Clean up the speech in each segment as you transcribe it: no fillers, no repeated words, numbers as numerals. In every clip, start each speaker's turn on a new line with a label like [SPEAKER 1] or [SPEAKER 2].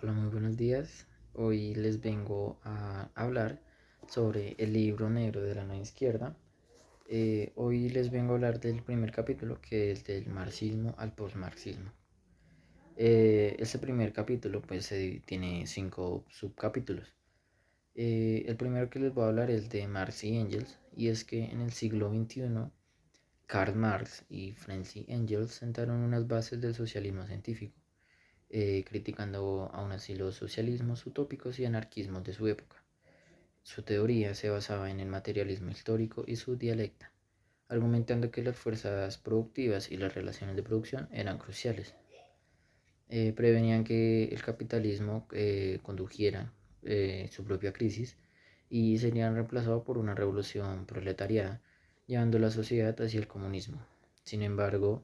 [SPEAKER 1] Hola, muy buenos días. Hoy les vengo a hablar sobre el libro negro de la nueva izquierda. Hoy les vengo a hablar del primer capítulo, que es del marxismo al posmarxismo. Este primer capítulo pues tiene 5 subcapítulos. El primero que les voy a hablar es de Marx y Engels, y es que en el siglo XXI Karl Marx y Friedrich Engels sentaron unas bases del socialismo científico, criticando aún así los socialismos utópicos y anarquismos de su época. Su teoría se basaba en el materialismo histórico y su dialecta, argumentando que las fuerzas productivas y las relaciones de producción eran cruciales. Prevenían que el capitalismo condujera su propia crisis y serían reemplazados por una revolución proletariada, llevando la sociedad hacia el comunismo. Sin embargo,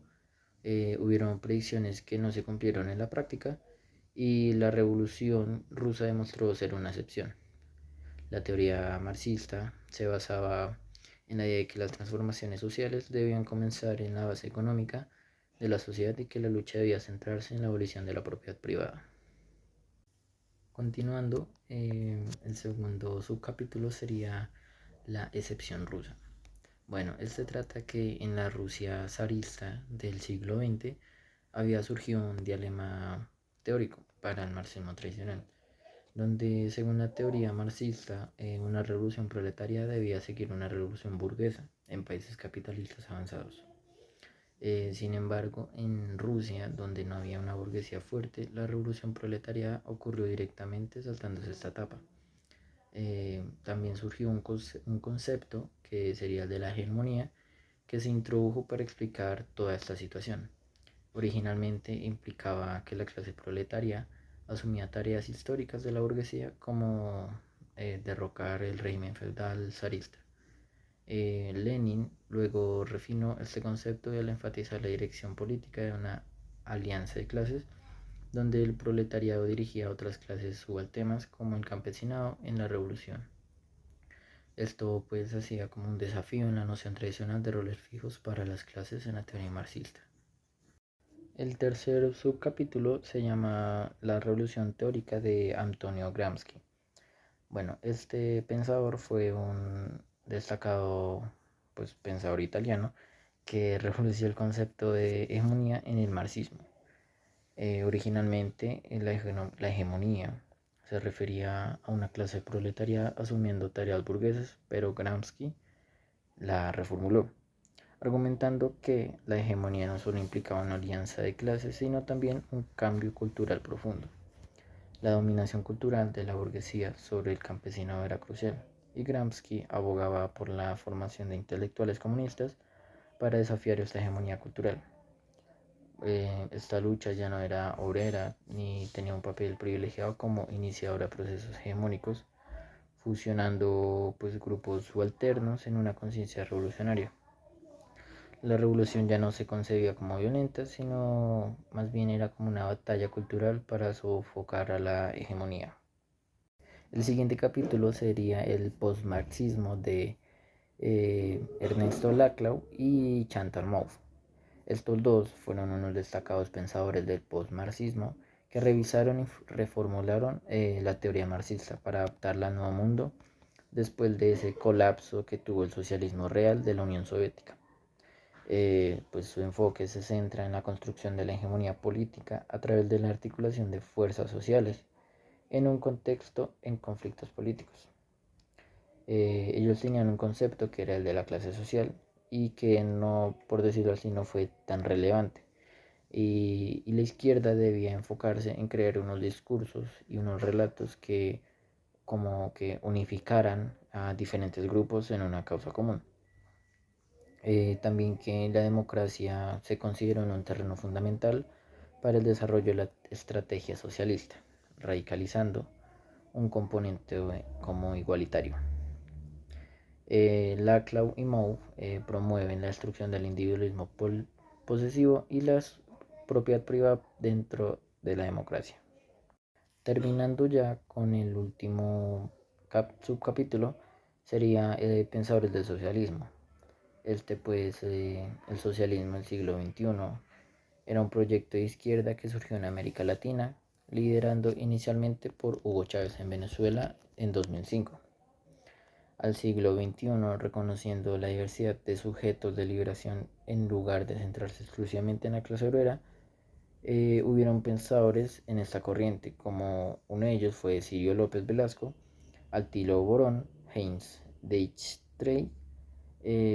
[SPEAKER 1] hubieron predicciones que no se cumplieron en la práctica y la revolución rusa demostró ser una excepción. La teoría marxista se basaba en la idea de que las transformaciones sociales debían comenzar en la base económica de la sociedad y que la lucha debía centrarse en la abolición de la propiedad privada. Continuando, el segundo subcapítulo sería la excepción rusa. Bueno, este trata que en la Rusia zarista del siglo XX había surgido un dilema teórico para el marxismo tradicional, donde según la teoría marxista, una revolución proletaria debía seguir una revolución burguesa en países capitalistas avanzados. Sin embargo, en Rusia, donde no había una burguesía fuerte, la revolución proletaria ocurrió directamente saltándose esta etapa. También surgió un concepto que sería el de la hegemonía, que se introdujo para explicar toda esta situación. Originalmente implicaba que la clase proletaria asumía tareas históricas de la burguesía como derrocar el régimen feudal zarista. Lenin luego refinó este concepto y al enfatizar la dirección política de una alianza de clases donde el proletariado dirigía a otras clases subalternas como el campesinado en la revolución. Esto pues hacía como un desafío en la noción tradicional de roles fijos para las clases en la teoría marxista. El tercer subcapítulo se llama La revolución teórica de Antonio Gramsci. Bueno, este pensador fue un destacado pues, pensador italiano que revolucionó el concepto de hegemonía en el marxismo. Originalmente la hegemonía se refería a una clase proletaria asumiendo tareas burguesas, pero Gramsci la reformuló, argumentando que la hegemonía no solo implicaba una alianza de clases, sino también un cambio cultural profundo. La dominación cultural de la burguesía sobre el campesinado era crucial, y Gramsci abogaba por la formación de intelectuales comunistas para desafiar esta hegemonía cultural. Esta lucha ya no era obrera ni tenía un papel privilegiado como iniciadora de procesos hegemónicos, fusionando pues, grupos subalternos en una conciencia revolucionaria. La revolución ya no se concebía como violenta, sino más bien era como una batalla cultural para sofocar a la hegemonía. El siguiente capítulo sería el postmarxismo de Ernesto Laclau y Chantal Mouffe. Estos dos fueron unos destacados pensadores del postmarxismo que revisaron y reformularon la teoría marxista para adaptarla al nuevo mundo después de ese colapso que tuvo el socialismo real de la Unión Soviética. Pues su enfoque se centra en la construcción de la hegemonía política a través de la articulación de fuerzas sociales en un contexto en conflictos políticos. Ellos tenían un concepto que era el de la clase social y que no, por decirlo así, no fue tan relevante. Y la izquierda debía enfocarse en crear unos discursos y unos relatos que como que unificaran a diferentes grupos en una causa común. También que la democracia se consideró un terreno fundamental para el desarrollo de la estrategia socialista, radicalizando un componente como igualitario. Laclau y Mouffe promueven la destrucción del individualismo posesivo y la propiedad privada dentro de la democracia. Terminando ya con el último subcapítulo, sería Pensadores del Socialismo. El socialismo del siglo XXI era un proyecto de izquierda que surgió en América Latina, liderando inicialmente por Hugo Chávez en Venezuela en 2005. Al siglo XXI, reconociendo la diversidad de sujetos de liberación en lugar de centrarse exclusivamente en la clase obrera, hubieron pensadores en esta corriente, como uno de ellos fue Sirio López Velasco, Altilo Borón, Heinz Deichstreit,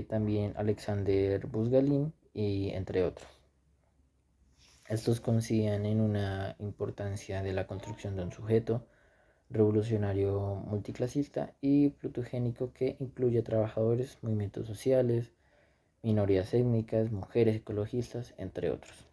[SPEAKER 1] también Alexander Busgalin y entre otros. Estos coincidían en una importancia de la construcción de un sujeto revolucionario multiclasista y plutogénico que incluye trabajadores, movimientos sociales, minorías étnicas, mujeres ecologistas, entre otros.